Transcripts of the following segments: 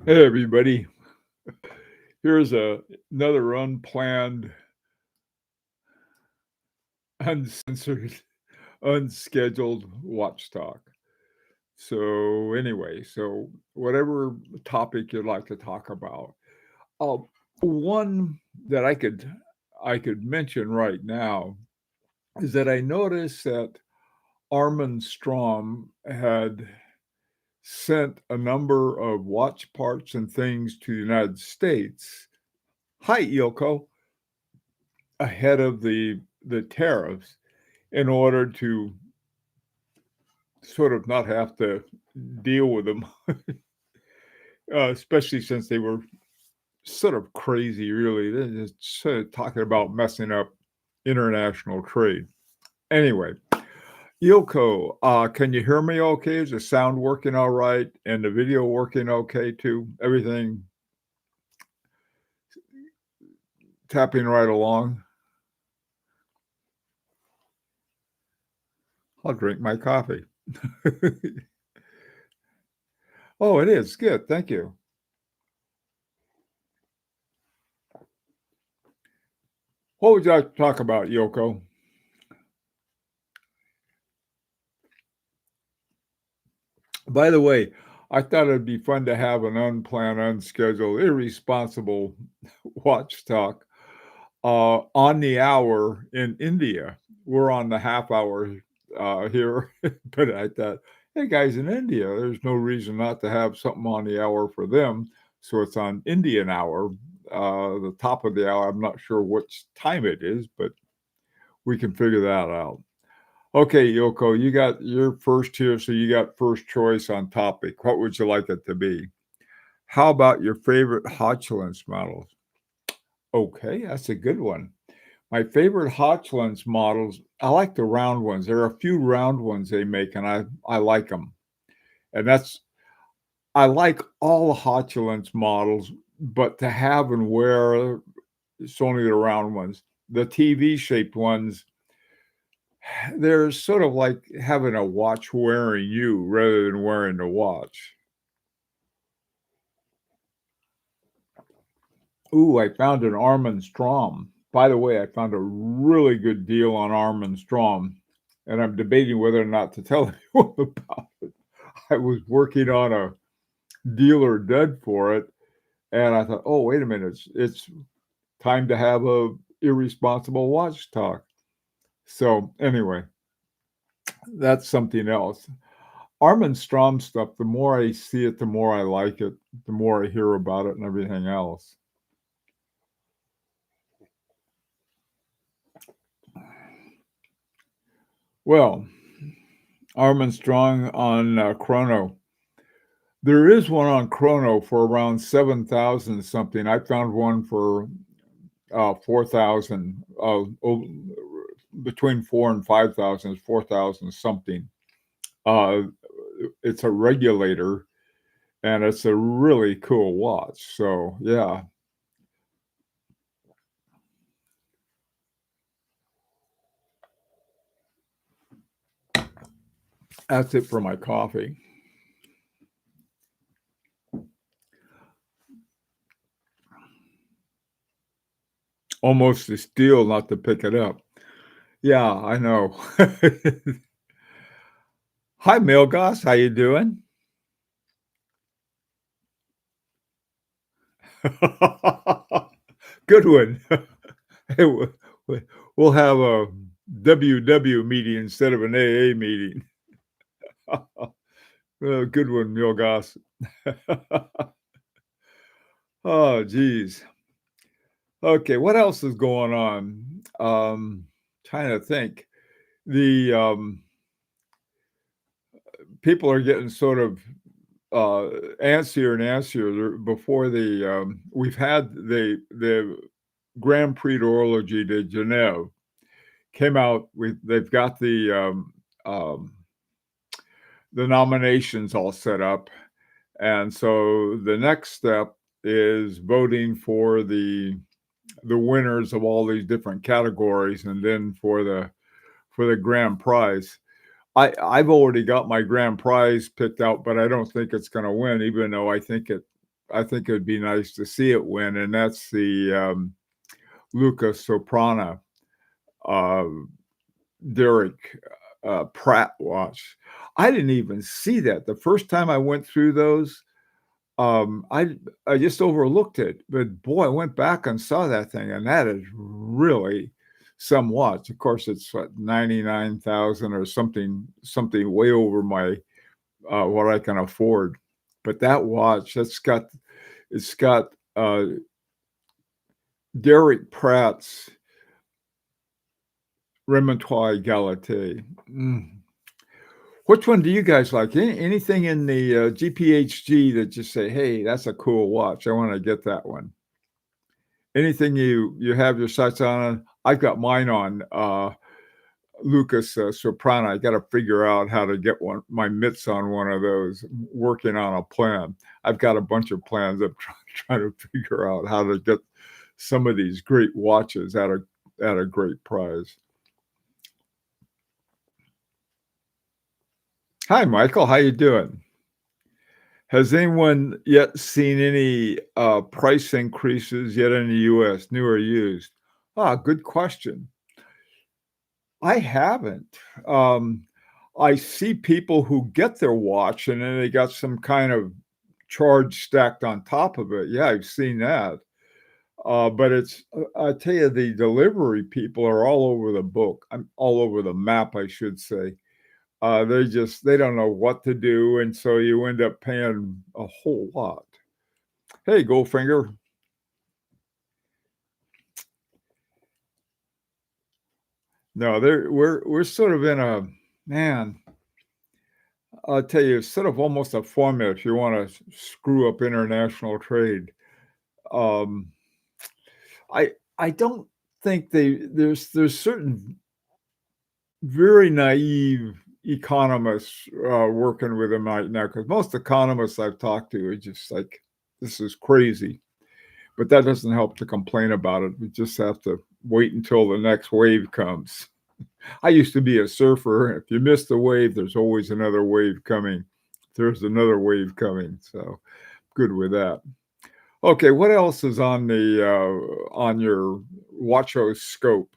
Hey everybody, here's another unplanned, uncensored, unscheduled watch talk. So anyway, whatever topic you'd like to talk about. Uh, one that I could mention right now is that I noticed that Armand Strom had sent a number of watch parts and things to the United States. Hi, Ilko, ahead of the tariffs in order to sort of not have to deal with them, especially since they were sort of crazy, really. They're just sort of talking about messing up international trade. Anyway, Yoko, can you hear me okay? Is the sound working all right? And the video working okay too? Everything tapping right along? I'll drink my coffee. Oh, it is. Good. Thank you. What would you like to talk about, Yoko? By the way, I thought it'd be fun to have an unplanned, unscheduled, irresponsible watch talk on the hour in India. We're on the half hour here, but I thought, hey guys, in India, there's no reason not to have something on the hour for them. So it's on Indian hour, the top of the hour. I'm not sure which time it is, but we can figure that out. Okay, Yoko, you got your first here, so you got first choice on topic. What would you like it to be? How about your favorite Hotchkiss models? Okay, that's a good one. My favorite Hotchkiss models, I like the round ones. There are a few round ones they make, and I like them. And I like all the Hotchkiss models, but to have and wear, it's only the round ones. The TV shaped ones, they're sort of like having a watch wearing you rather than wearing the watch. Ooh, I found an Arm& Strom. By the way, I found a really good deal on Arm& Strom, and I'm debating whether or not to tell anyone about it. I was working on a dealer dead for it, and I thought, oh, wait a minute, it's time to have a irresponsible watch talk. So anyway, that's something else. Arm& Strom stuff, the more I see it, the more I like it, the more I hear about it and everything else. Well, Arm& Strong on Chrono. There is one on Chrono for around 7,000 something. I found one for 4,000. Between 4 and 5,000 is 4,000 something. It's a regulator, and it's a really cool watch. So yeah. That's it for my coffee. Almost a steal not to pick it up. Yeah, I know. Hi, Milgoss. How you doing? Good one. Hey, we'll have a WW meeting instead of an AA meeting. Good one, Milgoss. Oh, geez. Okay, what else is going on? Trying to think. The people are getting sort of antsier and antsier. Before we've had the Grand Prix d'Horologie de Genève came out. They've got the nominations all set up, and so the next step is voting for the winners of all these different categories, and then for the grand prize. I've already got my grand prize picked out, but I don't think it's going to win, even though I think I think it would be nice to see it win, and that's the Luca Soprana, uh, Derek Pratt watch. I didn't even see that. The first time I went through those, um, I I just overlooked it, but boy, I went back and saw that thing, and that is really some watch. Of course, it's what 99,000 or something way over my what I can afford. But that watch, it's got Derek Pratt's Remontoir Égalité. Which one do you guys like? Anything in the GPHG that you say, "Hey, that's a cool watch. I want to get that one." Anything you have your sights on? I've got mine on Lucas Soprano. I got to figure out how to get my mitts on one of those. Working on a plan. I've got a bunch of plans. I'm trying to figure out how to get some of these great watches at a great price. Hi, Michael. How you doing? Has anyone yet seen any price increases yet in the U.S., new or used? Ah, good question. I haven't. Um, I see people who get their watch and then they got some kind of charge stacked on top of it. Yeah, I've seen that. But I tell you, the delivery people are all over the book. I'm all over the map, I should say. They don't know what to do, and so you end up paying a whole lot. Hey, Goldfinger. No, we're sort of in a man. I'll tell you, it's sort of almost a formula if you want to screw up international trade. Um, I don't think there's certain very naive economists working with them right now because most economists I've talked to are just like, this is crazy. But that doesn't help to complain about it. We just have to wait until the next wave comes. I used to be a surfer. If you miss the wave, there's always another wave coming. There's another wave coming. So good with that. Okay, what else is on your watchoscope?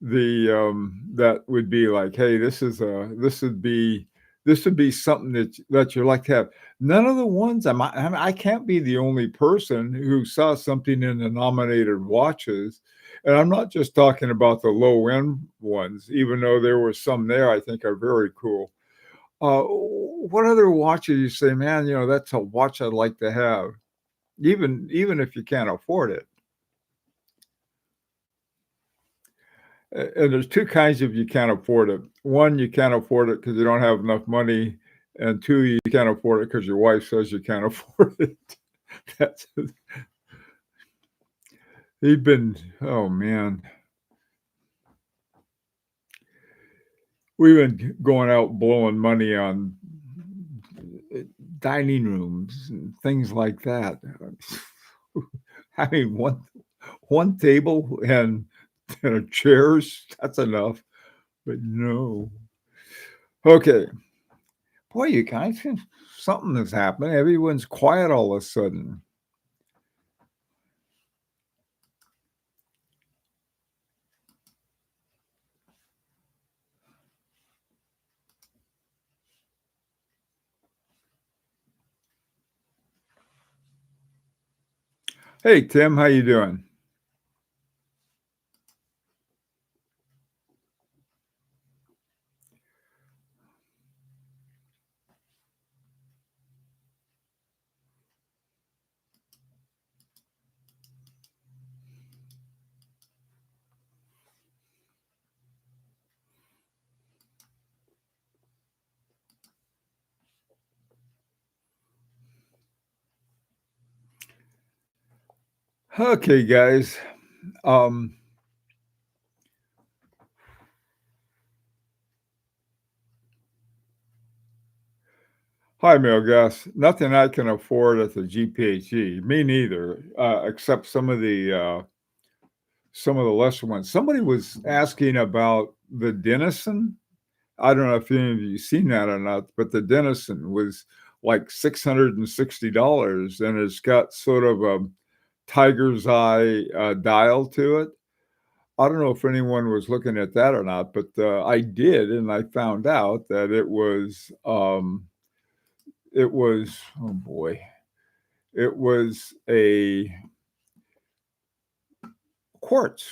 That would be like, hey, this would be something that you like to have. None of the ones I can't be the only person who saw something in the nominated watches, and I'm not just talking about the low end ones, even though there were some there I think are very cool. What other watches you say, man? That's a watch I'd like to have, even if you can't afford it. And there's two kinds of you can't afford it. One, you can't afford it because you don't have enough money, and two, you can't afford it because your wife says you can't afford it. That's He's been oh man. We've been going out blowing money on dining rooms and things like that. I mean, one table and chairs, that's enough. But no. Okay. Boy, you guys, something has happened. Everyone's quiet all of a sudden. Hey, Tim, how you doing? Okay, guys. Um, Hi, Mel Gus. Nothing I can afford at the GPHG. Me neither, except some of the lesser ones. Somebody was asking about the Denison. I don't know if any of you seen that or not, but the Denison was like $660, and it's got sort of a tiger's eye, dial to it. I don't know if anyone was looking at that or not, but, I did, and I found out that it was oh boy, it was a quartz,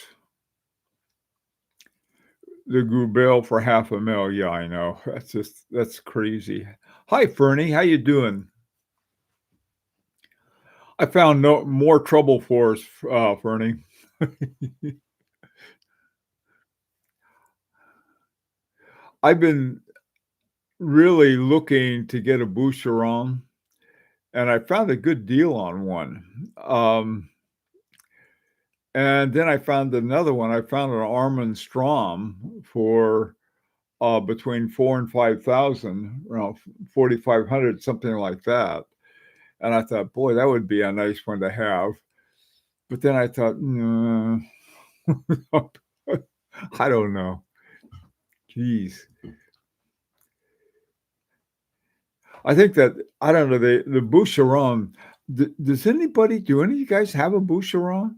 the Goubel for half a mil. Yeah, I know. That's crazy. Hi, Fernie, how you doing? I found no more trouble for us, Fernie. I've been really looking to get a Boucheron, and I found a good deal on one. And then I found another one. I found an Arm& Strom for, between 4 and 5,000, around 4,500, something like that. And I thought, boy, that would be a nice one to have. But then I thought, "Nah." I don't know. Jeez. I think that I don't know, the Boucheron, do any of you guys have a Boucheron?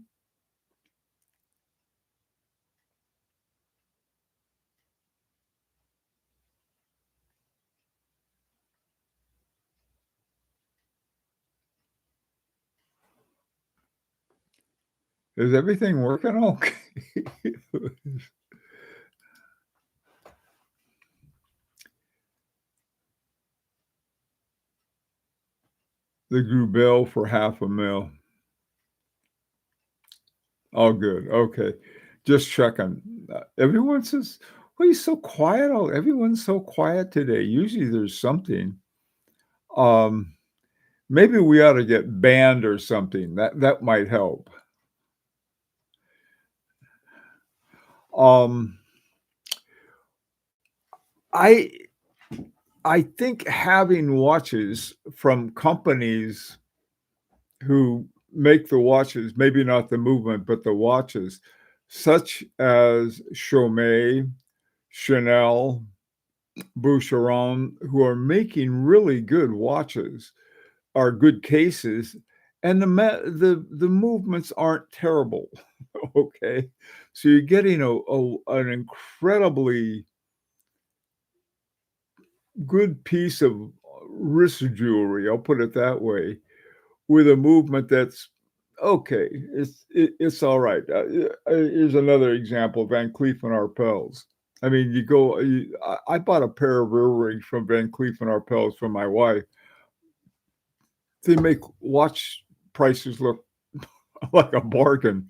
Is everything working okay? The Goubel for half a mil. Oh, good, okay. Just checking. Everyone says, "Why are you so quiet?" Oh, everyone's so quiet today. Usually there's something. Um, Maybe we ought to get banned or something. That might help. Um, I I think having watches from companies who make the watches, maybe not the movement, but the watches, such as Chaumet, Chanel, Boucheron, who are making really good watches, are good cases, and the movements aren't terrible, okay? So you're getting an incredibly good piece of wrist jewelry, I'll put it that way, with a movement that's okay, it's alright. Here's another example, Van Cleef& Arpels. I mean, I bought a pair of earrings from Van Cleef& Arpels for my wife. They make watch prices look like a bargain.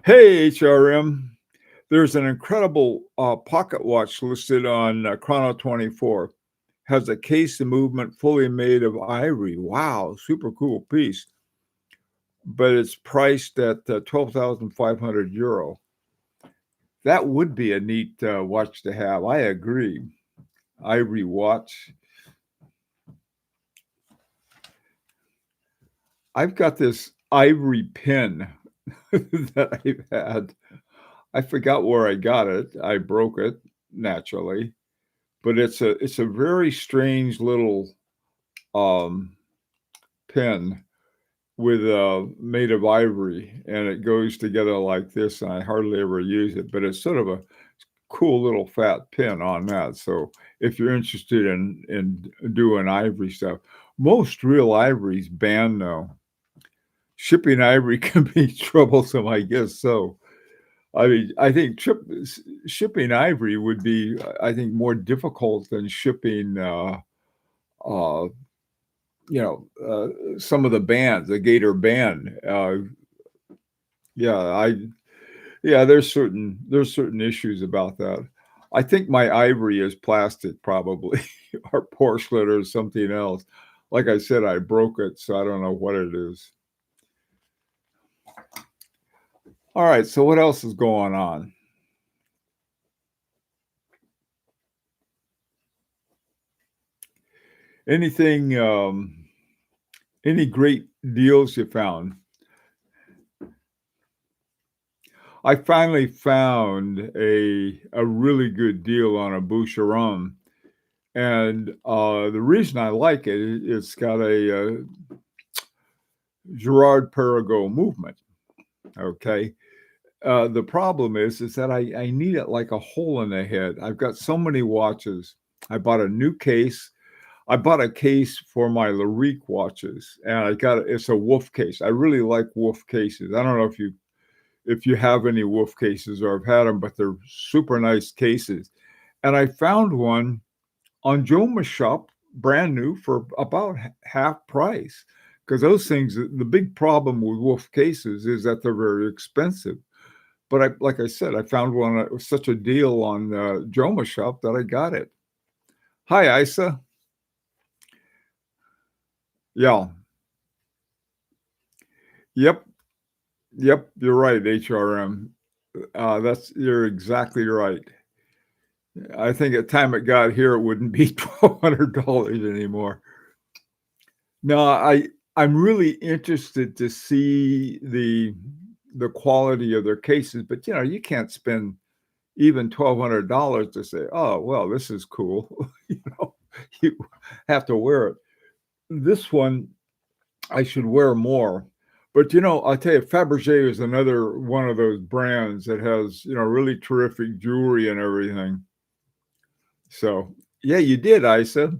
Hey, HRM, there's an incredible, pocket watch listed on, Chrono24. Has a case and movement fully made of ivory. Wow, super cool piece. But it's priced at 12,500 euro. That would be a neat watch to have. I agree. Ivory watch. I've got this ivory pin that I've had. I forgot where I got it. I broke it naturally, but it's a very strange little um, pin with made of ivory, and it goes together like this. And I hardly ever use it, but it's sort of a cool little fat pin on that. So if you're interested in doing ivory stuff, most real ivory's banned now. Shipping ivory can be troublesome, I guess. So I mean, I think shipping ivory would be, I think, more difficult than shipping, uh, some of the bands, the Gator band. Yeah, there's certain issues about that. I think my ivory is plastic, probably, or porcelain or something else. Like I said, I broke it, so I don't know what it is. All right, so what else is going on? Anything, any great deals you found? I finally found a really good deal on a Boucheron. And the reason I like it, it's got a Girard-Perregaux movement. Okay. The problem is that I need it like a hole in the head. I've got so many watches. I bought a new case. I bought a case for my Larique watches, and it's a Wolf case. I really like Wolf cases. I don't know if you have any Wolf cases or have had them, but they're super nice cases. And I found one on Joma's shop, brand new for about half price. Because those things, the big problem with Wolf cases is that they're very expensive. But like I said, I found one that was such a deal on Joma shop that I got it. Hi, Isa. Yeah. Yep. Yep. You're right, HRM. You're exactly right. I think at the time it got here, it wouldn't be $1,200 anymore. No, I'm really interested to see the quality of their cases, but you can't spend even $1,200 to say, oh, well, this is cool. You have to wear it. This one, I should wear more. But I'll tell you, Fabergé is another one of those brands that has, really terrific jewelry and everything. So, yeah, you did, Isa.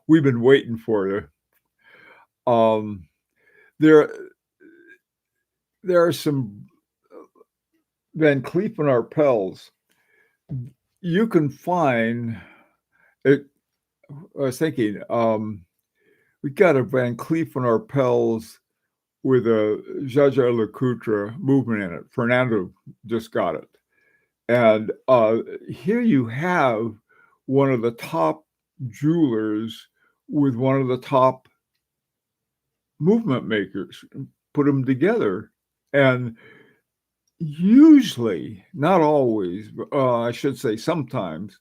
We've been waiting for you. There, there are some Van Cleef and Arpels. You can find it. I was thinking, we got a Van Cleef and Arpels with a Jaeger-LeCoultre movement in it. Fernando just got it. And here you have one of the top jewelers with one of the top movement makers. Put them together. And usually, not always, I should say sometimes,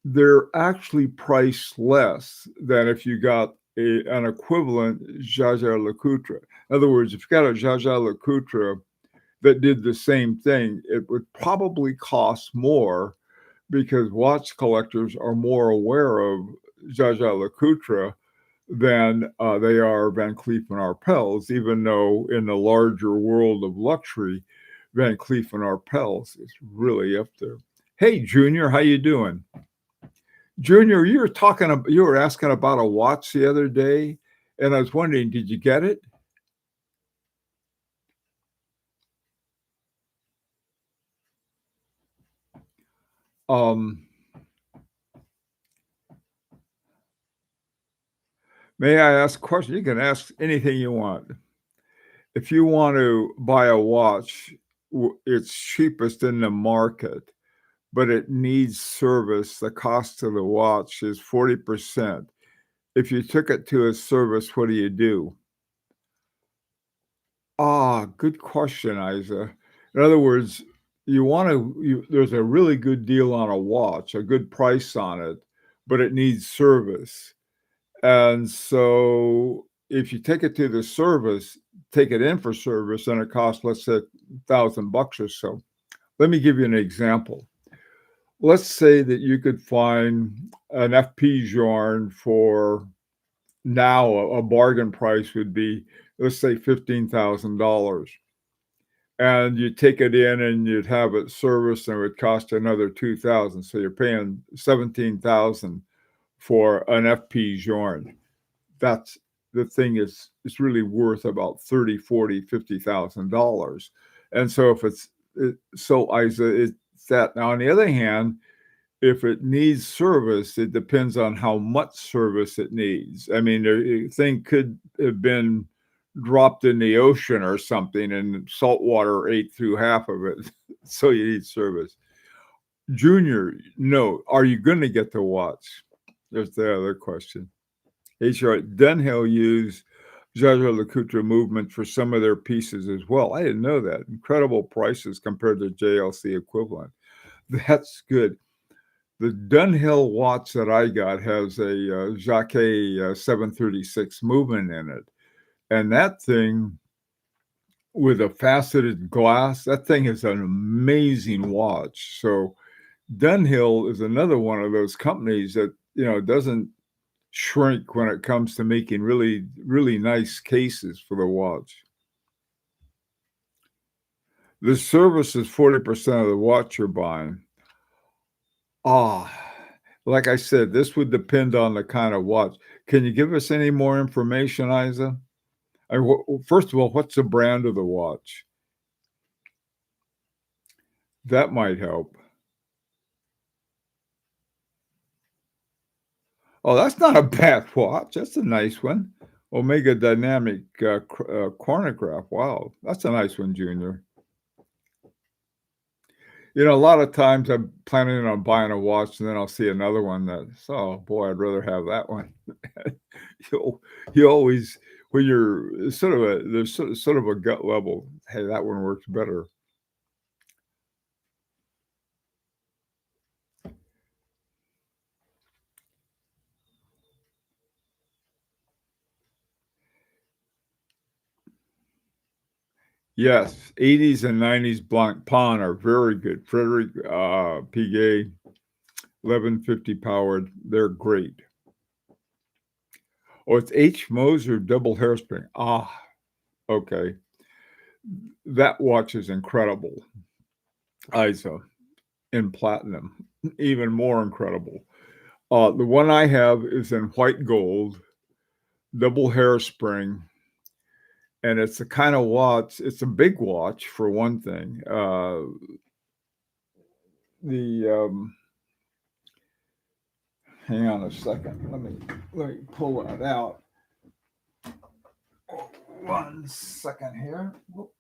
they're actually priced less than if you got an equivalent Jaeger-LeCoultre. In other words, if you got a Jaeger-LeCoultre that did the same thing, it would probably cost more because watch collectors are more aware of Jaeger-LeCoultre than they are Van Cleef and Arpels, even though in the larger world of luxury, Van Cleef and Arpels is really up there. Hey, Junior, how you doing? Junior, you were asking about a watch the other day, and I was wondering, did you get it? May I ask a question? You can ask anything you want. If you want to buy a watch, it's cheapest in the market, but it needs service. The cost of the watch is 40%. If you took it to a service, what do you do? Good question, Isa. In other words, there's a really good deal on a watch, a good price on it, but it needs service. And so if you take it to the service, take it in for service, and it costs, let's say, $1,000 or so. Let me give you an example. Let's say that you could find an FP yarn for now a bargain price would be, let's say, $15,000. And you take it in and you'd have it serviced and it would cost another $2,000. So you're paying $17,000 for an FP yarn. That's the thing is it's really worth about $30,000, $40,000, $50,000. And so it's that. Now on the other hand, if it needs service, it depends on how much service it needs. I mean, the thing could have been dropped in the ocean or something and salt water ate through half of it. So you need service. Junior, no. Are you going to get the watch? There's the other question. HR Dunhill used Jaeger-LeCoultre movement for some of their pieces as well. I didn't know that. Incredible prices compared to JLC equivalent. That's good. The Dunhill watch that I got has a Jacquet 736 movement in it. And that thing with a faceted glass, that thing is an amazing watch. So Dunhill is another one of those companies that, doesn't shrink when it comes to making really, really nice cases for the watch. The service is 40% of the watch you're buying. Ah, like I said, this would depend on the kind of watch. Can you give us any more information, Isa? First of all, what's the brand of the watch? That might help. Oh, that's not a bad watch. That's a nice one. Omega Dynamic chronograph. Wow, that's a nice one, Junior. A lot of times I'm planning on buying a watch, and then I'll see another one that's, oh boy, I'd rather have that one. You always, when you're there's sort of a gut level. Hey, that one works better. Yes, 80s and 90s Blanc Pawn are very good. Frederick Piguet, 1150 powered. They're great. Oh, it's H. Moser double hairspring. Ah, okay. That watch is incredible. Isa in platinum, even more incredible. The one I have is in white gold, double hairspring, and it's the kind of watch. It's a big watch for one thing. The Hang on a second. Let me pull that out. 1 second here. Whoops.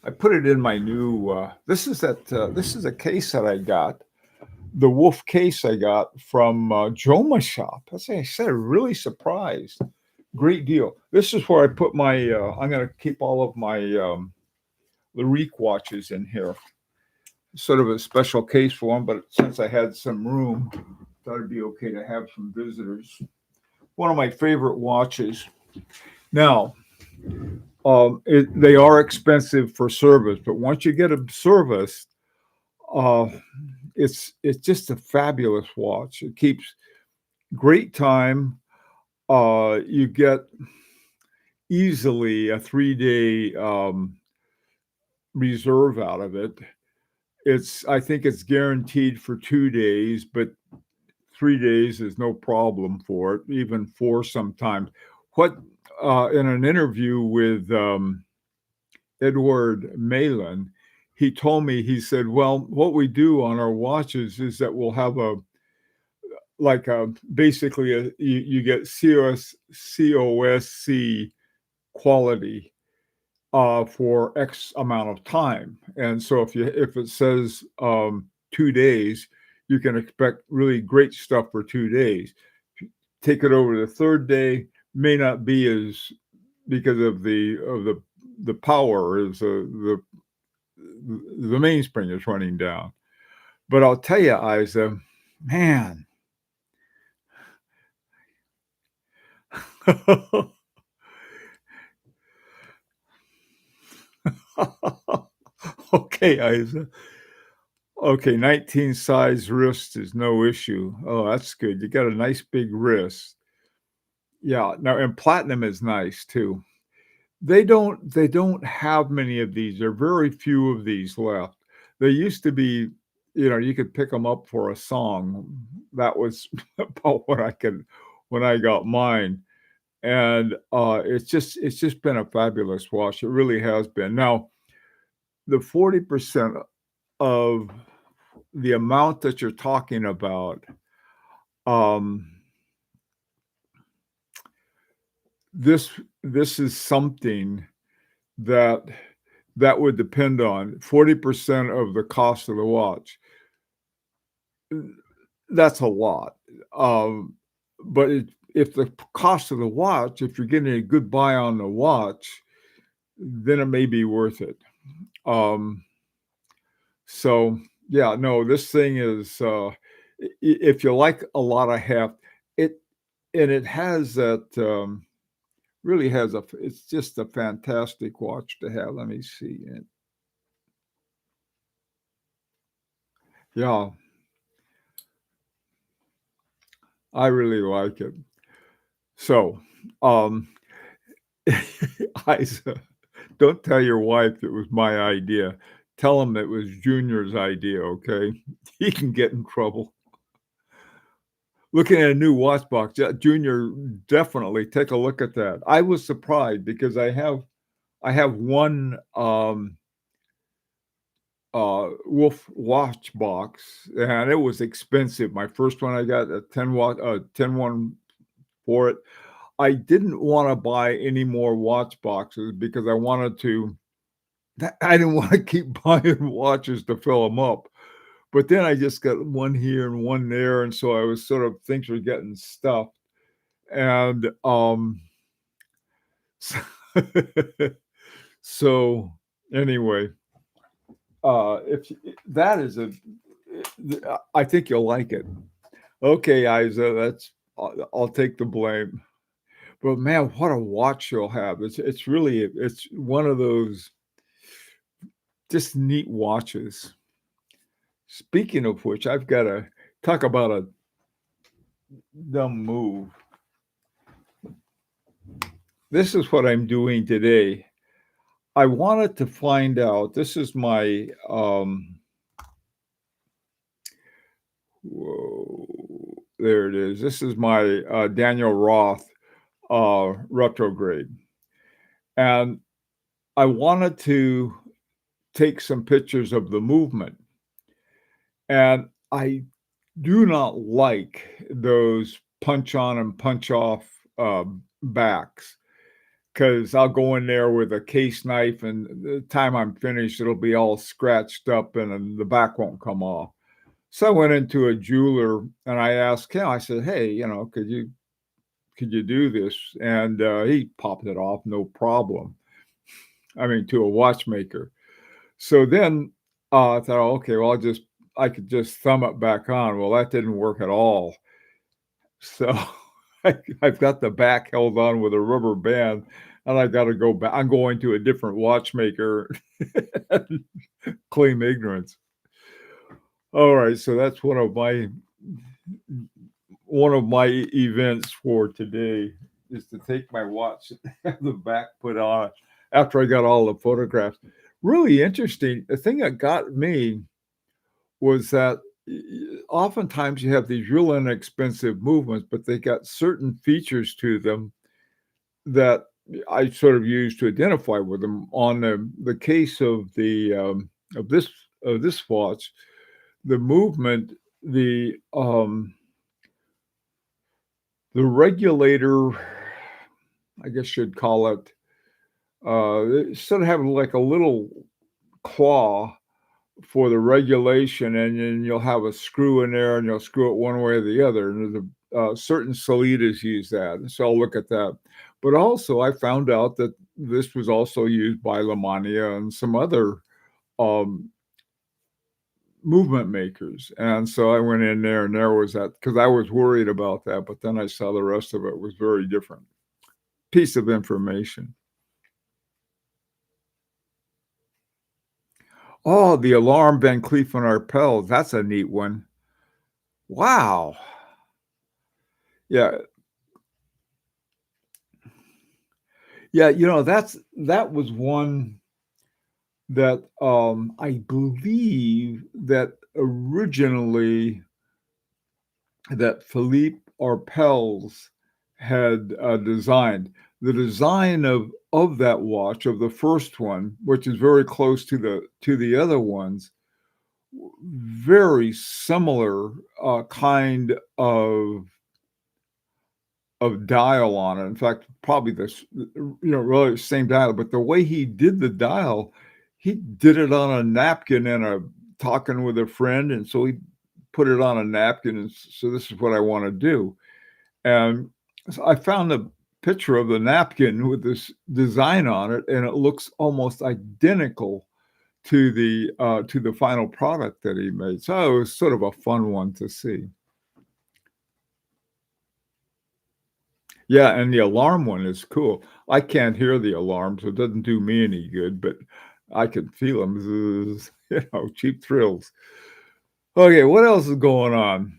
I put it in my new. This is a case that I got. The Wolf case I got from Joma Shop. I said, really surprised. Great deal. This is where I put my. I'm going to keep all of my Larique watches in here. Sort of a special case for them, but since I had some room, thought it'd be okay to have some visitors. One of my favorite watches. Now, they are expensive for service, but once you get them serviced, it's just a fabulous watch. It keeps great time. You get easily a 3-day reserve out of it. I think it's guaranteed for 2 days, but 3 days is no problem for it, even 4 sometimes. What in an interview with Edward Malin, he told me, he said, well, what we do on our watches is that we'll have basically you get COSC quality for X amount of time. And so if it says 2 days, you can expect really great stuff for 2 days. Take it over the third day, may not be as, because of the power is the mainspring is running down. But I'll tell you, Isa, man. Okay, Isa. Okay, 19 size wrist is no issue. Oh, that's good. You got a nice big wrist. Yeah. Now, and platinum is nice too. They don't have many of these. There are very few of these left. They used to be, you could pick them up for a song. That was about what I could when I got mine. And it's just been a fabulous watch. It really has been. Now, the 40% of the amount that you're talking about, this is something that would depend on 40% of the cost of the watch. That's a lot. But if the cost of the watch, if you're getting a good buy on the watch, then it may be worth it. So yeah, no, this thing is, if you like a lot of heft, it has that Really has a it's just a fantastic watch to have. Let me see it. Yeah, I really like it. So, um, Isa, don't tell your wife it was my idea. Tell him it was Junior's idea, okay? He can get in trouble. Looking at a new watch box, yeah, Junior, definitely take a look at that. I was surprised because I have one, Wolf watch box, and it was expensive. My first one, I got a 10 one for it. I didn't wanna buy any more watch boxes because I wanted to I didn't wanna keep buying watches to fill them up. But then I just got one here and one there, and so I was sort of things were getting stuffed. And, so so anyway, if that is I think you'll like it. Okay, Isa, that's I'll take the blame. But man, what a watch you'll have. It's really it's one of those just neat watches. Speaking of which, I've got to talk about a dumb move. This is what I'm doing today. I wanted to find out. This is my whoa, there it is. This is my Daniel Roth retrograde, and I wanted to take some pictures of the movement. And I do not like those punch on and punch off backs because I'll go in there with a case knife, and the time I'm finished, it'll be all scratched up and then the back won't come off. So I went into a jeweler and I asked him, I said, hey, could you do this? And he popped it off, no problem. I mean, to a watchmaker. So then I thought, okay, well, I could just thumb it back on. Well, that didn't work at all. So I've got the back held on with a rubber band, and I got to go back. I'm going to a different watchmaker. Claim ignorance. All right, so that's one of my events for today is to take my watch and have the back put on after I got all the photographs. Really interesting. The thing that got me was that oftentimes you have these real inexpensive movements, but they got certain features to them that I sort of use to identify with them. On the case of of this of this watch, the movement, the regulator, I guess you'd call it, instead of having like a little claw for the regulation, and then you'll have a screw in there, and you'll screw it one way or the other. And there's certain Solitas use that, and so I'll look at that. But also, I found out that this was also used by Lamania and some other um, movement makers. And so I went in there, and there was that because I was worried about that. But then I saw the rest of it was very different. Piece of information. Oh, the alarm Van Cleef and Arpels. That's a neat one. Wow. Yeah, yeah, that was one that, I believe that originally that Philippe Arpels had, designed. The design of that watch, of the first one, which is very close to the other ones, very similar, kind of dial on it. In fact, probably really the same dial, but the way he did the dial, he did it on a napkin and talking with a friend, and so he put it on a napkin, and so this is what I want to do. And so I found a picture of the napkin with this design on it, and it looks almost identical to the final product that he made. So it was sort of a fun one to see. Yeah, and the alarm one is cool. I can't hear the alarm, so it doesn't do me any good, but I can feel them, cheap thrills. Okay, what else is going on?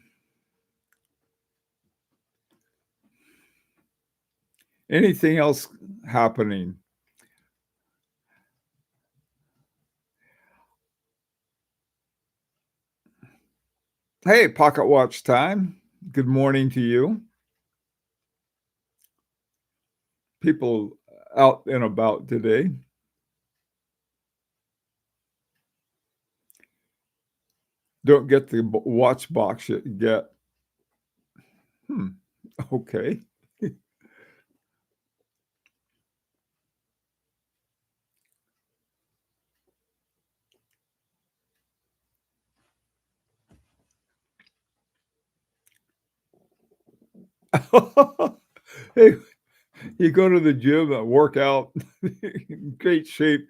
Anything else happening? Hey, pocket watch time. Good morning to you. People out and about today. Don't get the watch box yet. Get hmm. Okay. Hey, you go to the gym, work out, great shape,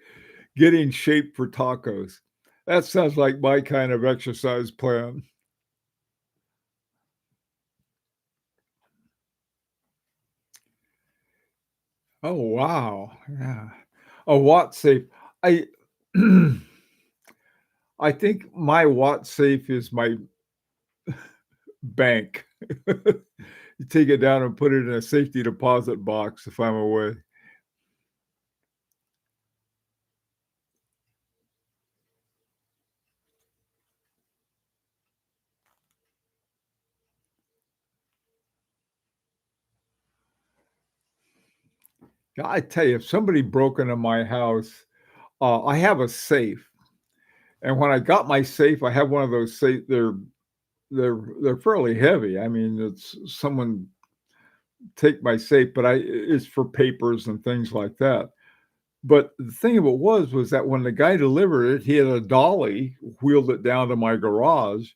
get in shape for tacos. That sounds like my kind of exercise plan. Oh, wow. Yeah. A watt safe. I I think my watt safe is my bank. You take it down and put it in a safety deposit box if I'm away. Yeah, I tell you, if somebody broke into my house, I have a safe, and when I got my safe, I have one of those safe. They're fairly heavy. I mean, it's someone take my safe, but it's for papers and things like that. But the thing of it was that when the guy delivered it, he had a dolly, wheeled it down to my garage,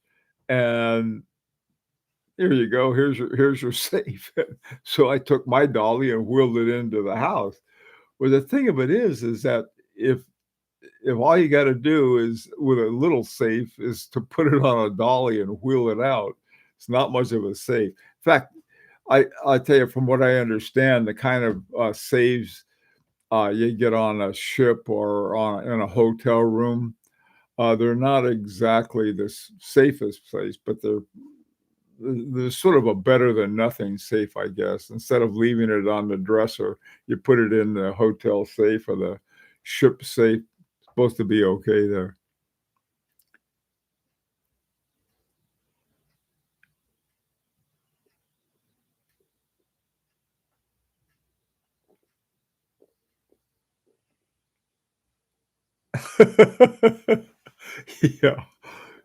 and here you go. Here's your safe. So I took my dolly and wheeled it into the house. Well, the thing of it is that if if all you got to do is with a little safe is to put it on a dolly and wheel it out, it's not much of a safe. In fact, I tell you from what I understand, the kind of saves you get on a ship or in a hotel room, they're not exactly the safest place, but they're sort of a better than nothing safe, I guess. Instead of leaving it on the dresser, you put it in the hotel safe or the ship safe. Supposed to be okay there. Yeah.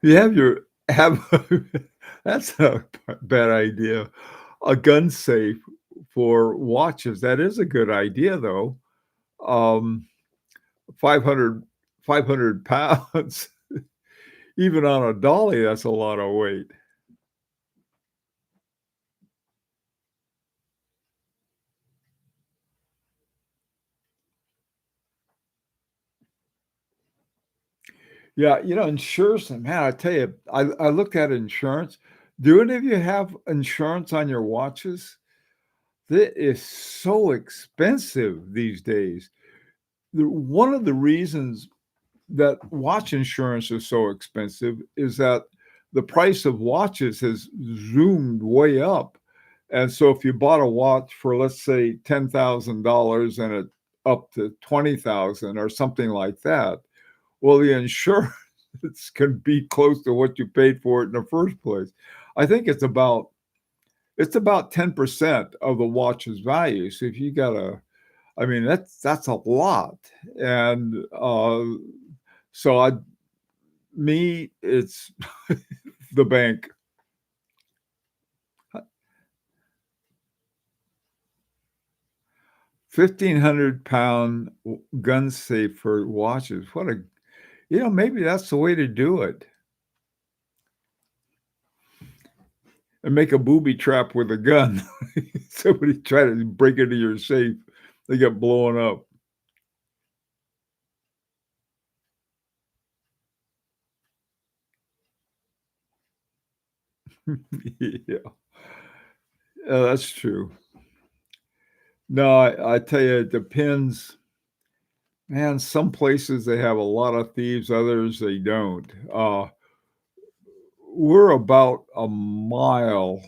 You have your have that's a bad idea. A gun safe for watches, that is a good idea, though. Um, 500 £500, even on a dolly, that's a lot of weight. Yeah, insurance, and man, I tell you, I looked at insurance. Do any of you have insurance on your watches? That is so expensive these days. One of the reasons that watch insurance is so expensive is that the price of watches has zoomed way up. And so if you bought a watch for, let's say, $10,000 and it up to 20,000 or something like that, well, the insurance can be close to what you paid for it in the first place. I think it's about 10% of the watch's value. So if you got I mean, that's a lot. And so it's the bank. 1,500 pound gun safe for watches. Maybe that's the way to do it. And make a booby trap with a gun. Somebody try to break into your safe, they get blown up. Yeah, that's true. No, I tell you, it depends. Man, some places they have a lot of thieves, others they don't. We're about a mile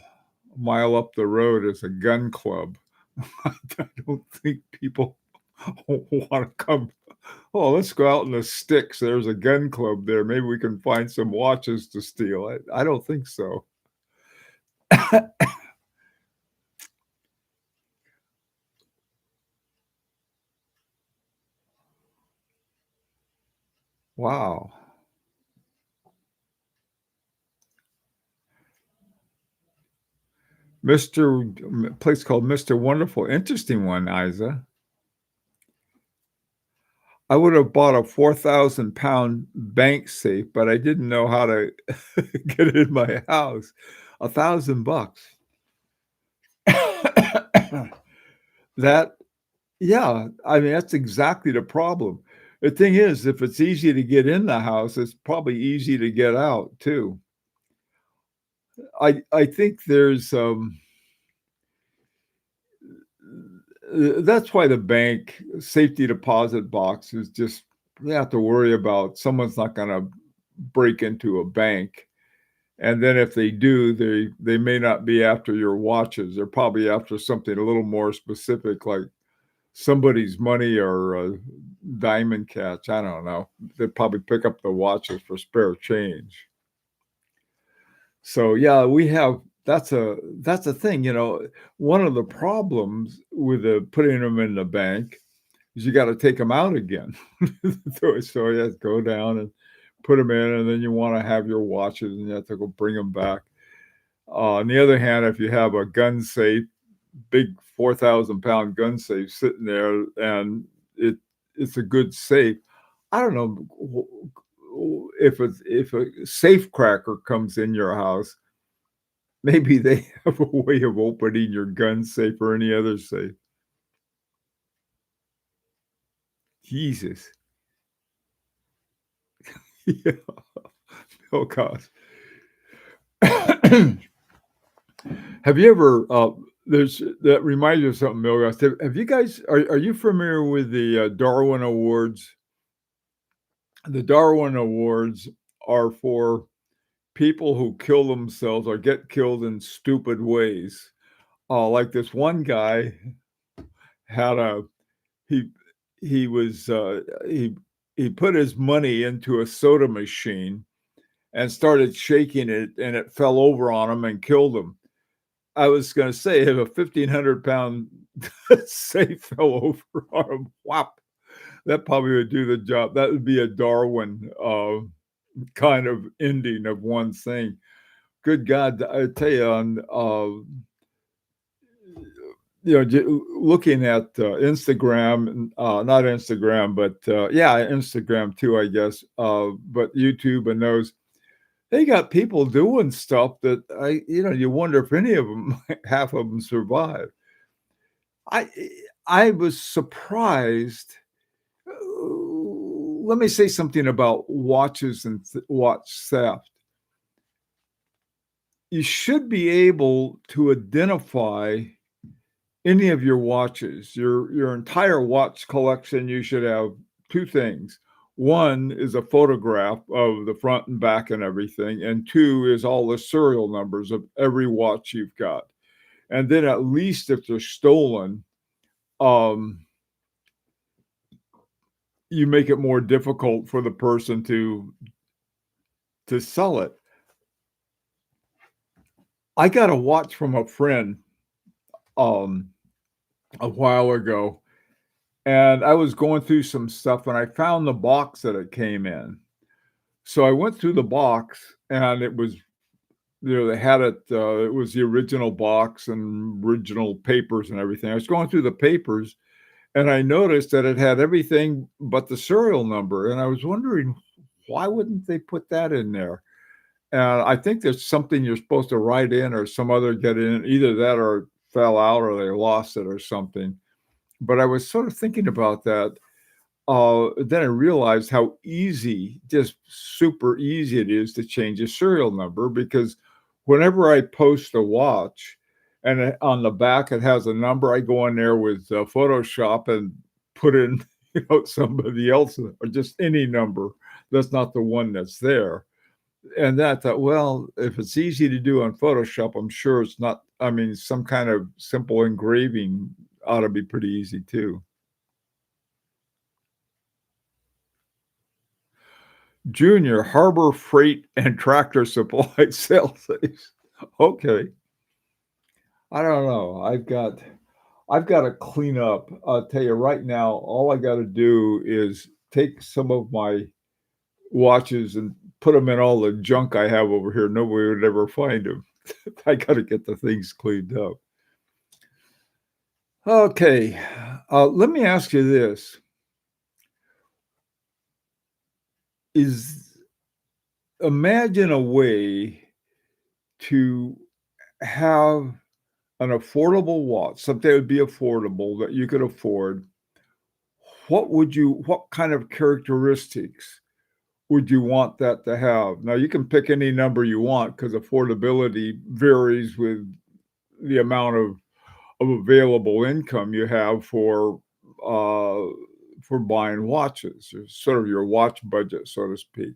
up the road is a gun club. I don't think people wanna come, "Oh, let's go out in the sticks. There's a gun club there. Maybe we can find some watches to steal." I don't think so. Wow. Mr. Place called Mr. Wonderful. Interesting one, Isa. I would have bought a 4,000-pound bank safe, but I didn't know how to get it in my house. 1,000 bucks. That Yeah, I mean, that's exactly the problem. The thing is, if it's easy to get in the house, it's probably easy to get out too. I think there's, that's why the bank safety deposit box is just you have to worry about someone's not gonna break into a bank, and then if they do, they may not be after your watches. They're probably after something a little more specific, like somebody's money or a diamond catch, I don't know. They'd probably pick up the watches for spare change. So, yeah, we have that's a thing, one of the problems with the putting them in the bank is you gotta take them out again. So, you have to go down and put them in, and then you wanna have your watches, and you have to go bring them back. On the other hand, if you have a gun safe, big 4,000-pound gun safe sitting there, and it's a good safe. I don't know if a safe cracker comes in your house, maybe they have a way of opening your gun safe or any other safe. Jesus. Yeah. Oh gosh. Have you ever, there's that reminds me of something, Milgoss. Have you guys are you familiar with the, Darwin Awards? The Darwin Awards are for people who kill themselves or get killed in stupid ways. Like this one guy had a he he was, he put his money into a soda machine and started shaking it, and it fell over on him and killed him. I was gonna say, if a 1,500-pound safe fell over on him, whop, that probably would do the job. That would be a Darwin, kind of ending of one thing. Good God, I tell you, on, looking at, Instagram, not Instagram, but, yeah, Instagram too, I guess, but YouTube and those, they got people doing stuff that you wonder if any of them, half of them survive. I I was surprised. Let me say something about watches and watch theft. You should be able to identify any of your watches, your entire watch collection. You should have 2 things. 1 is a photograph of the front and back and everything, and 2 is all the serial numbers of every watch you've got. And then at least if they're stolen, um, you make it more difficult for the person to sell it. I got a watch from a friend, um, a while ago, and I was going through some stuff, and I found the box that it came in. So I went through the box, and it was they had it, it was the original box and original papers and everything. I was going through the papers, and I noticed that it had everything but the serial number, and I was wondering, why wouldn't they put that in there? And I think there's something you're supposed to write in or some other get in, either that or it fell out or they lost it or something. But I was sort of thinking about that. Then I realized how easy, just super easy it is to change a serial number because whenever I post a watch and on the back it has a number. I go in there with Photoshop and put in somebody else or just any number that's not the one that's there. And that thought, well, if it's easy to do on Photoshop, I'm sure it's not. I mean, some kind of simple engraving ought to be pretty easy too. Junior Harbor Freight and Tractor Supply Sales. Okay, I don't know. I've got to clean up. I'll tell you right now, all I got to do is take some of my watches and put them in all the junk I have over here. Nobody would ever find them. I got to get the things cleaned up. Okay, let me ask you this: Is imagine a way to have an affordable watch, something that would be affordable that you could afford. What kind of characteristics would you want that to have? Now, you can pick any number you want because affordability varies with the amount of available income you have for buying watches, or sort of your watch budget, so to speak.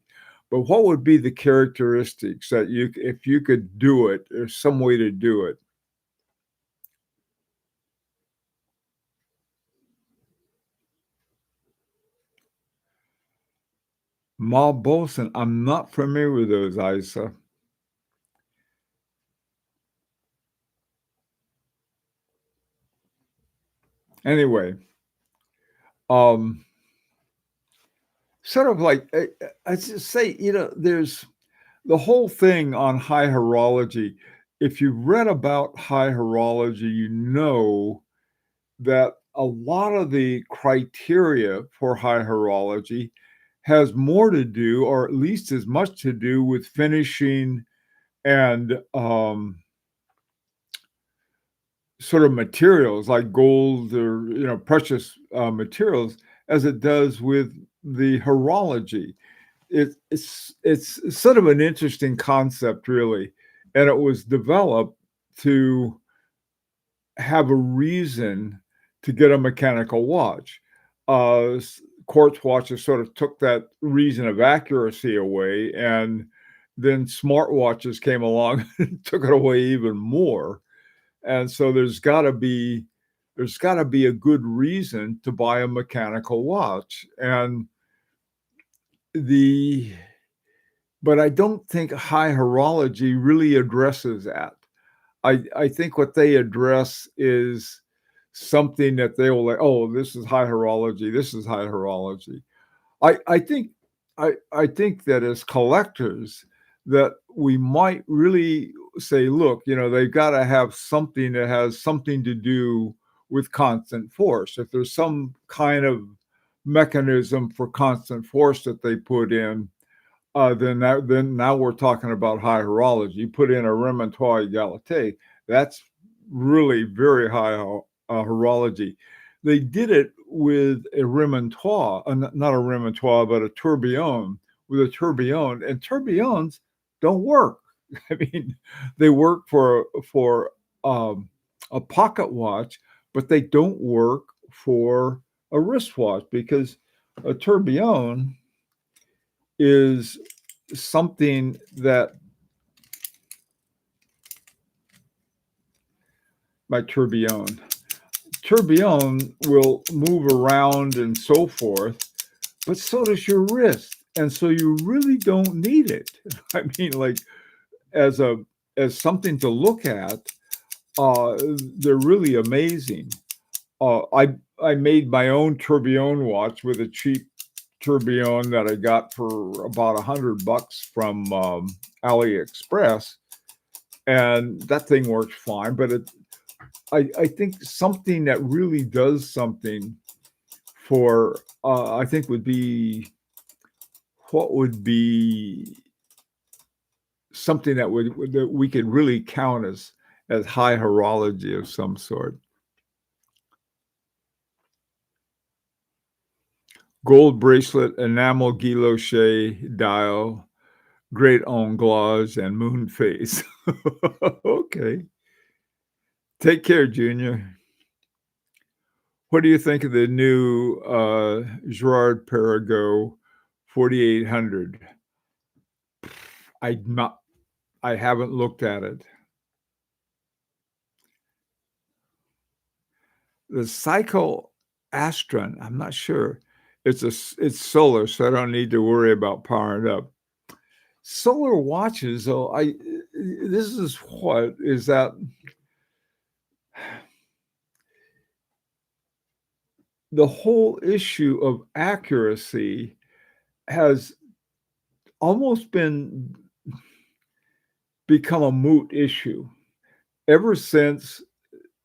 But what would be the characteristics that if you could do it, there's some way to do it? Malbosan, I'm not familiar with those, Isa. Anyway, um, sort of like I just say, there's the whole thing on high horology. If you've read about high horology, you know that a lot of the criteria for high horology has more to do, or at least as much to do, with finishing and sort of materials like gold or precious materials as it does with the horology. It's sort of an interesting concept, really, and it was developed to have a reason to get a mechanical watch. Quartz watches sort of took that reason of accuracy away, and then smartwatches came along and took it away even more. And so there's got to be a good reason to buy a mechanical watch. And the but I don't think high horology really addresses that. I think what they address is something that they will like, oh, this is high horology, this is high horology. I think that as collectors that we might really say, look, they've got to have something that has something to do with constant force. If there's some kind of mechanism for constant force that they put in, then now we're talking about high horology. You put in a remontoir égalité, that's really very high horology. They did it with a remontoir, not a remontoir, but a tourbillon, with a tourbillon, and tourbillons don't work. I mean, they work for a pocket watch, but they don't work for a wristwatch because a tourbillon is something that my tourbillon will move around and so forth, but so does your wrist, and so you really don't need it. I mean, like as a as something to look at, uh, they're really amazing. I made my own tourbillon watch with a cheap tourbillon that I got for about $100 from AliExpress, and that thing works fine. But I think something that really does something for I think would be what would be something that we could really count as high horology of some sort. Gold bracelet, enamel guilloche dial, great onglage, and moon face. Okay. Take care, Junior. What do you think of the new Girard-Perregaux 4800? I not I haven't looked at it. The Psycho Astron, I'm not sure. It's solar, so I don't need to worry about powering it up. Solar watches, though, I this is what is that the whole issue of accuracy has almost become a moot issue ever since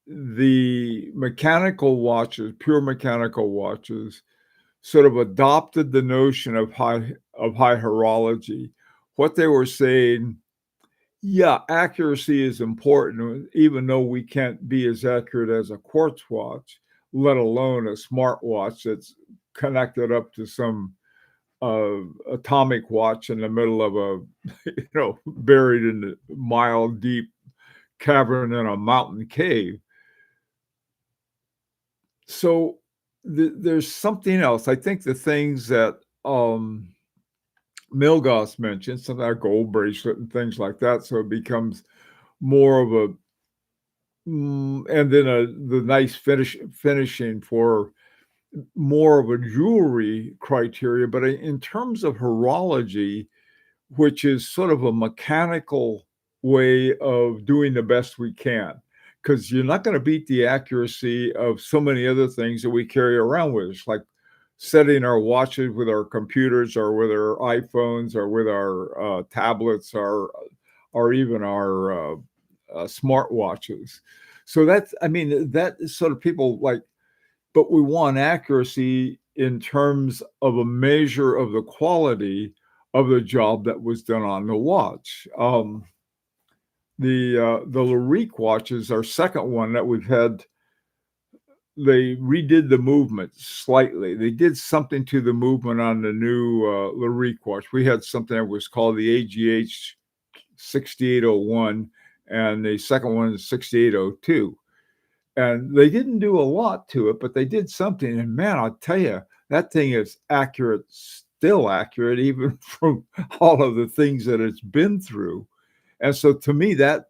the mechanical watches, pure mechanical watches, sort of adopted the notion of high horology. What they were saying, yeah, accuracy is important, even though we can't be as accurate as a quartz watch, let alone a smartwatch that's connected up to some atomic watch in the middle of buried in the mile deep cavern in a mountain cave. So there's something else. I think the things that Milgauss mentioned, some of that gold bracelet and things like that, so it becomes more of a and then the nice finishing for more of a jewelry criteria. But in terms of horology, which is sort of a mechanical way of doing the best we can, because you're not going to beat the accuracy of so many other things that we carry around with us, like setting our watches with our computers or with our iPhones or with our tablets or even our smart watches. So I mean, that is sort of people like, but we want accuracy in terms of a measure of the quality of the job that was done on the watch. The Larique watches, our second one that we've had, they redid the movement slightly. They did something to the movement on the new Larique watch. We had something that was called the AGH 6801, and the second one is 6802. And they didn't do a lot to it, but they did something. And man, I'll tell you, that thing is accurate, still accurate, even from all of the things that it's been through. And so to me, that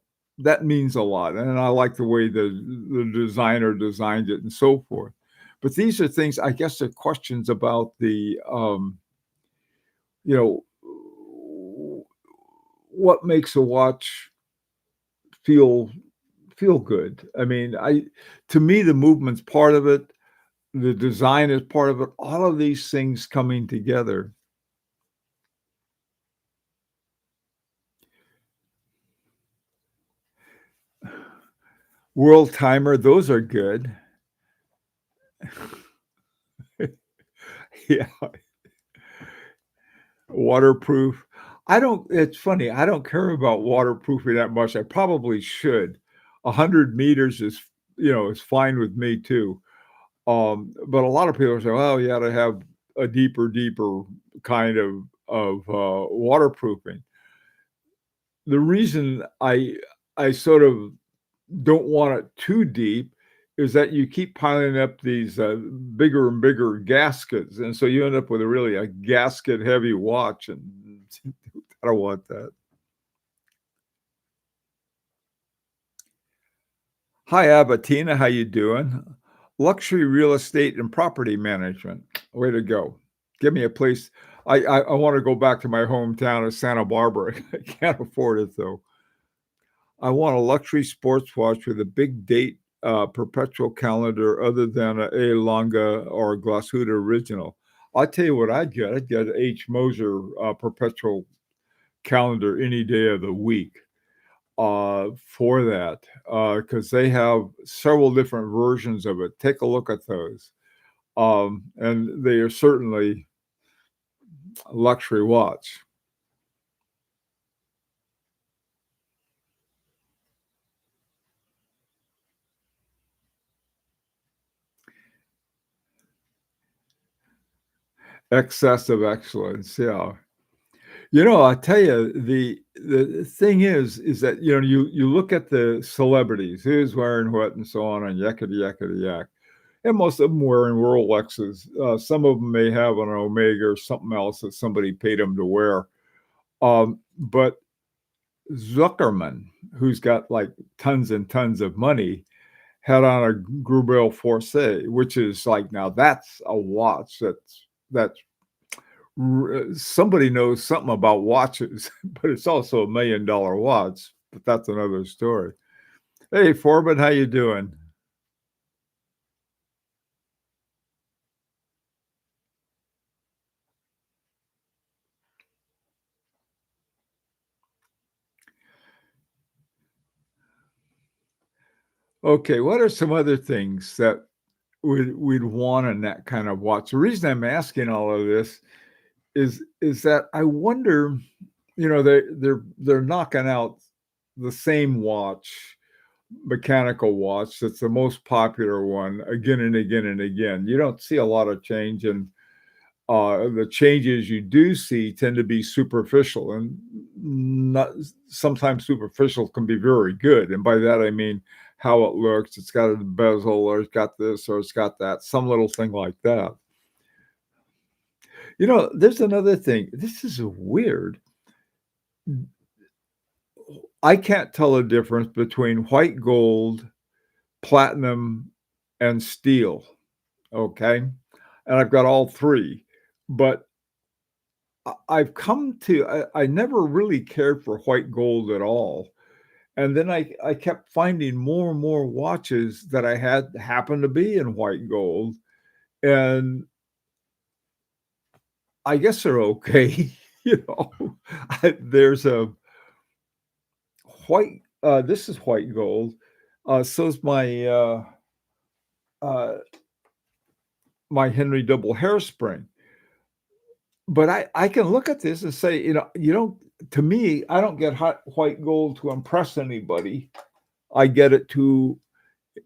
means a lot. And I like the way the designer designed it and so forth. But these are things, I guess, the questions about the, you know, what makes a watch feel good. I mean, to me, the movement's part of it. The design is part of it. All of these things coming together. World timer, those are good. Yeah, waterproof. It's funny, I don't care about waterproofing that much. I probably should. 100 meters is fine with me too. But a lot of people say, well, you got to have a deeper kind of waterproofing. The reason I sort of don't want it too deep is that you keep piling up these bigger and bigger gaskets, and so you end up with a gasket heavy watch, and I don't want that. Hi, Abatina, how you doing? Luxury real estate and property management. Way to go! Give me a place. I want to go back to my hometown of Santa Barbara. I can't afford it though. I want a luxury sports watch with a big date perpetual calendar other than a Longa or a Glashütte original. I'll tell you what I'd get. I'd get an H. Moser perpetual calendar any day of the week for that because they have several different versions of it. Take a look at those. And they are certainly a luxury watch. Excess of excellence, yeah. I tell you, the thing is that, you look at the celebrities, who's wearing what and so on, and yakety yakety yak. And most of them wearing Rolexes. Some of them may have an Omega or something else that somebody paid them to wear. But Zuckerman, who's got like tons and tons of money, had on a Grubel Force, which is like, now that's a watch that's somebody knows something about watches, but it's also $1 million watch. But that's another story. Hey, Forbin, how you doing? Okay, what are some other things that we'd want in that kind of watch? The reason I'm asking all of this is that I wonder, they're knocking out the same watch, mechanical watch that's the most popular one again and again and again. You don't see a lot of change, and the changes you do see tend to be superficial, and not sometimes superficial can be very good. And by that I mean how it looks. It's got a bezel, or it's got this, or it's got that, some little thing like that. There's another thing. This is weird. I can't tell the difference between white gold, platinum, and steel. Okay. And I've got all three. But I've come to, I never really cared for white gold at all. And then I kept finding more and more watches that I had happened to be in white gold. And I guess they're okay. you know, there's a white, this is white gold. So's uh, my Henry double hairspring. But I can look at this and say, you don't, to me, I don't get white gold to impress anybody. I get it to,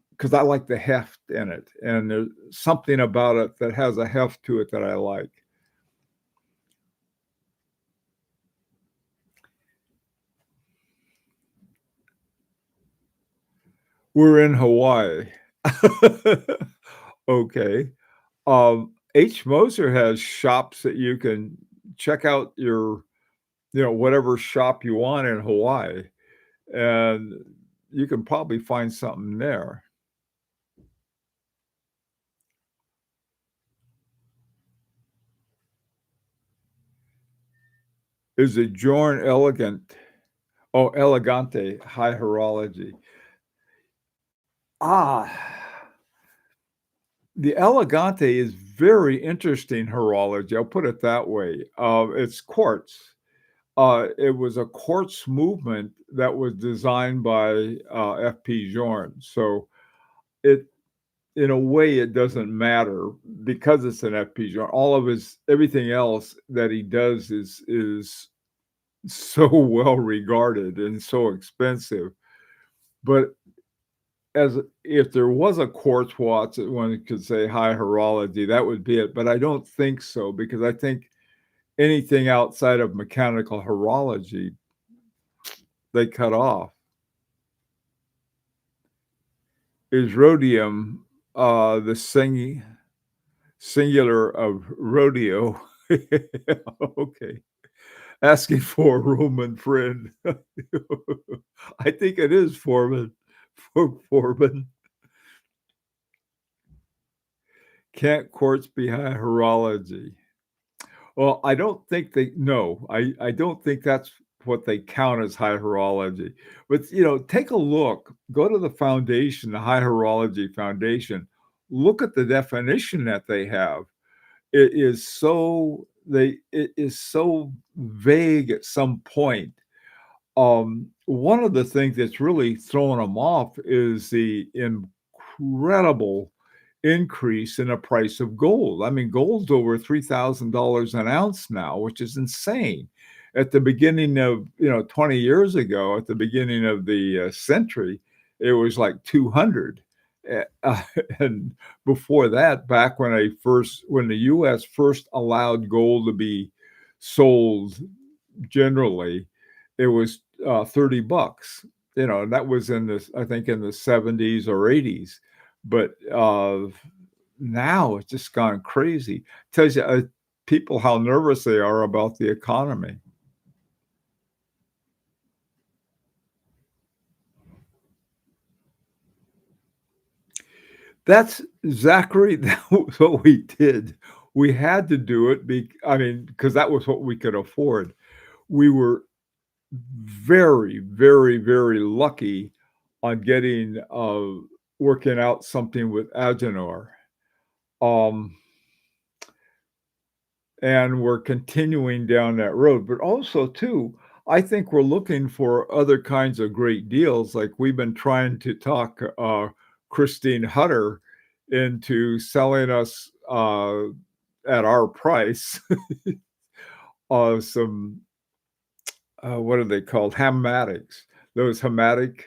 because I like the heft in it. And there's something about it that has a heft to it that I like. We're in Hawaii. Okay. H. Moser has shops that you can check out your, whatever shop you want in Hawaii. And you can probably find something there. Is it Jorn Elegant? Oh, Elegante, high horology. Ah, the Elegante is very interesting horology. I'll put it that way. It's quartz. It was a quartz movement that was designed by F.P. Jorn. So it, in a way, it doesn't matter because it's an F.P. Jorn. All of everything else that he does is so well regarded and so expensive. But as if there was a quartz watch that one could say high horology, that would be it. But I don't think so, because I think anything outside of mechanical horology, they cut off. Is rhodium the singular of rodeo? Okay. Asking for a Roman friend. I think it is Foreman. Foreman. Can't quartz be high horology? Well, I don't think they no, I don't think that's what they count as high horology. But, take a look, go to the foundation, the High Horology Foundation, look at the definition that they have. It is so vague at some point. One of the things that's really throwing them off is the incredible increase in the price of gold. I mean, gold's over $3,000 an ounce now, which is insane. At the beginning of, 20 years ago, at the beginning of the century, it was like 200. Uh, and before that, back when the U.S. first allowed gold to be sold, generally, it was, 30 bucks, and that was in this I think in the '70s or '80s, but, now it's just gone crazy. Tells you, people how nervous they are about the economy. That's Zachary, that was what we did. We had to do it I mean, because that was what we could afford. We were very, very, very lucky on getting, working out something with Agenor. Um, and we're continuing down that road, but also too, I think we're looking for other kinds of great deals, like we've been trying to talk, Christine Hutter into selling us, at our price, some, what are they called? Hammatics. Those hammatic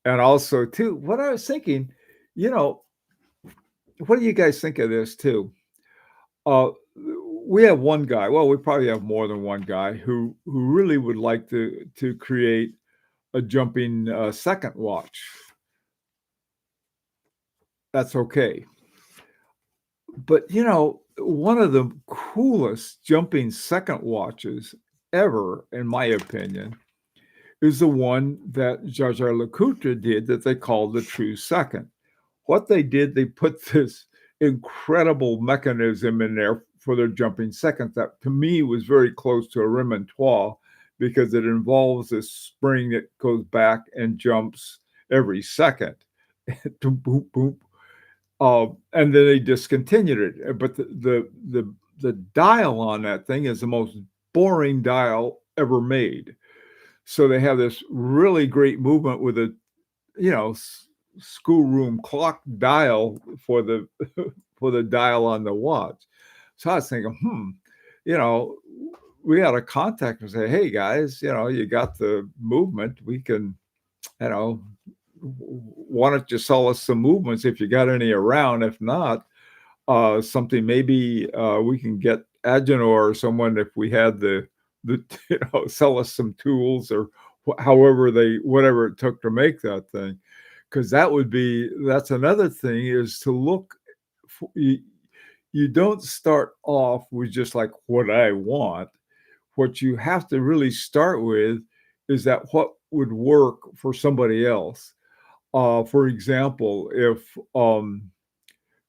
and also too, what I was thinking, you know, what do you guys think of this too? Uh, we have one guy, well, we probably have more than one guy who really would like to create a jumping, second watch. That's okay. But, one of the coolest jumping second watches ever, in my opinion, is the one that Jaeger-LeCoultre did that they called the True Second. What they did, they put this incredible mechanism in there for their jumping seconds that to me was very close to a remontoire because it involves this spring that goes back and jumps every second. Boom, boom, boom. And then they discontinued it. But the dial on that thing is the most boring dial ever made. So they have this really great movement with a you know, schoolroom clock dial for the for the dial on the watch. So I was thinking, you know, we ought to contact and say, hey guys, you got the movement. We can, you know, why don't you sell us some movements if you got any around? If not, something maybe we can get Agenor or someone if we had the sell us some tools or however they whatever it took to make that thing because that's another thing is to look you don't start off with just like what I want. What you have to really start with is that what would work for somebody else. For example, if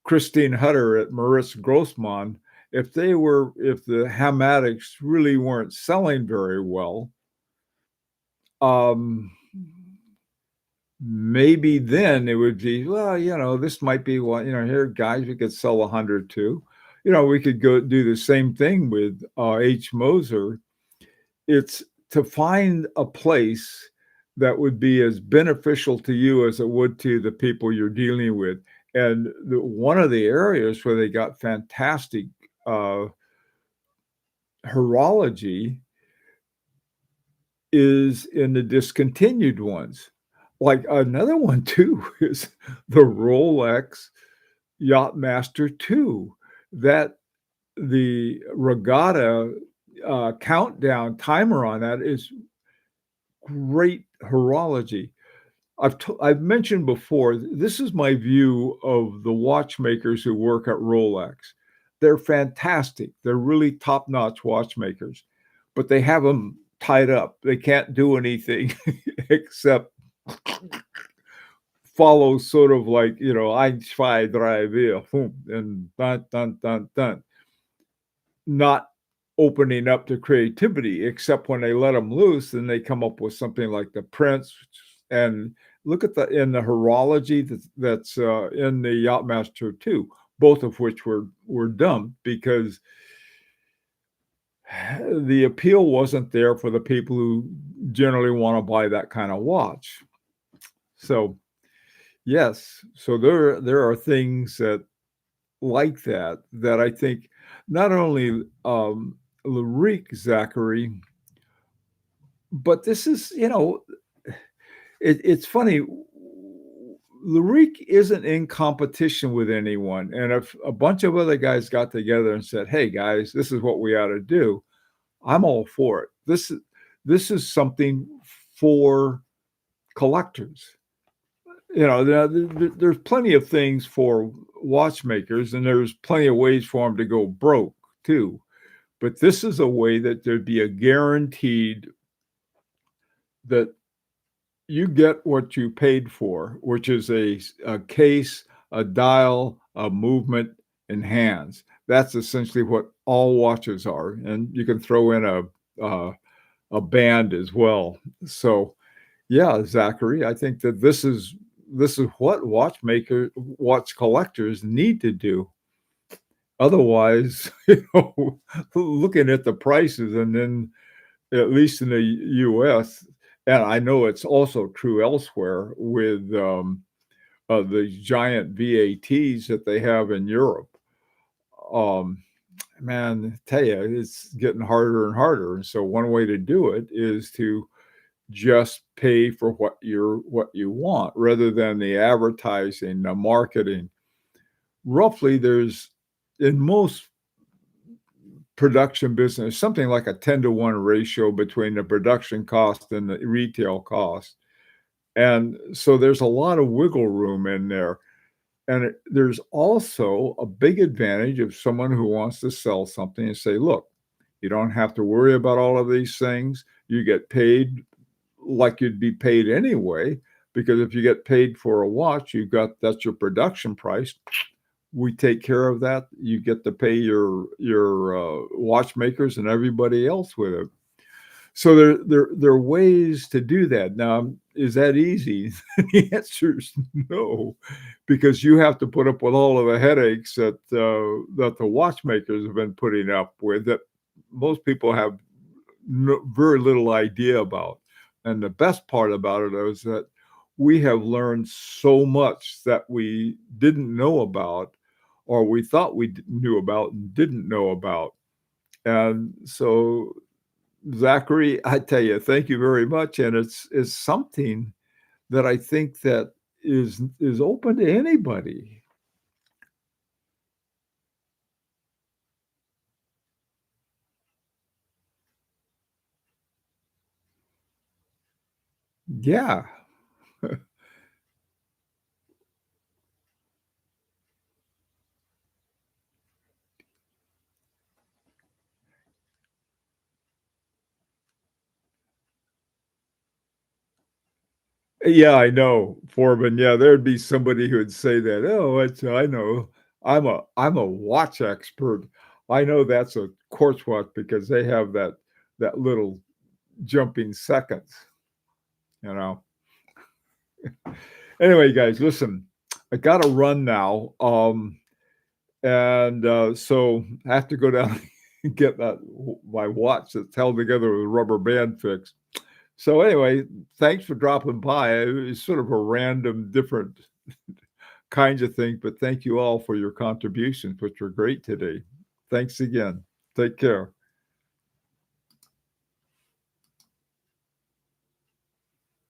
Christine Hutter at Maurice Grossman, if the hammatics really weren't selling very well, um, maybe then it would be, well, this might be one, here, guys, we could sell 100 to. We could go do the same thing with H. Moser. It's to find a place that would be as beneficial to you as it would to the people you're dealing with. And one of the areas where they got fantastic uh, horology is in the discontinued ones. Like another one too is the Rolex Yachtmaster 2 that the regatta countdown timer on that is great horology. I've mentioned before, this is my view of the watchmakers who work at Rolex. They're fantastic. They're really top-notch watchmakers, but they have them tied up. They can't do anything except follow sort of like, 1, 2, 3, 4, boom, and dun, dun, dun, dun. Not opening up to creativity, except when they let them loose, then they come up with something like the Prince. And look at in the horology that's in the Yachtmaster 2, both of which were dumped because the appeal wasn't there for the people who generally want to buy that kind of watch. So yes, so there are things that like that I think not only Larique Zachary, but this is it's funny. Larique isn't in competition with anyone, and if a bunch of other guys got together and said, "Hey guys, this is what we ought to do," I'm all for it. This is something for collectors. There's plenty of things for watchmakers, and there's plenty of ways for them to go broke too. But this is a way that there'd be a guaranteed that you get what you paid for, which is a case, a dial, a movement, and hands. That's essentially what all watches are, and you can throw in a band as well. So, yeah, Zachary, I think that this is what watch collectors need to do. Otherwise, looking at the prices, and then at least in the U.S., and I know it's also true elsewhere with the giant VATs that they have in Europe. Um, Man, I tell you, it's getting harder and harder. And so one way to do it is to just pay for what you want rather than the advertising, the marketing. Roughly, there's in most production business something like a 10-to-1 ratio between the production cost and the retail cost. And so there's a lot of wiggle room in there. And there's also a big advantage of someone who wants to sell something and say, look, you don't have to worry about all of these things. You get paid like you'd be paid anyway, because if you get paid for a watch, that's your production price. We take care of that. You get to pay your watchmakers and everybody else with it. So there are ways to do that. Now, is that easy? The answer is no, because you have to put up with all of the headaches that the watchmakers have been putting up with that most people have very little idea about. And the best part about it is that we have learned so much that we didn't know about, or we thought we knew about and didn't know about. And so, Zachary, I tell you, thank you very much. And it's something that I think that is open to anybody. Yeah. Yeah, I know, Foreman. Yeah, there'd be somebody who would say that. Oh, I know. I'm a watch expert. I know that's a quartz watch because they have that little jumping seconds, you know. Anyway, guys, listen, I gotta run now. And so I have to go down and get my watch that's held together with a rubber band fixed. So anyway, thanks for dropping by. It was sort of a random, different kinds of things, but thank you all for your contributions, which were great today. Thanks again. Take care.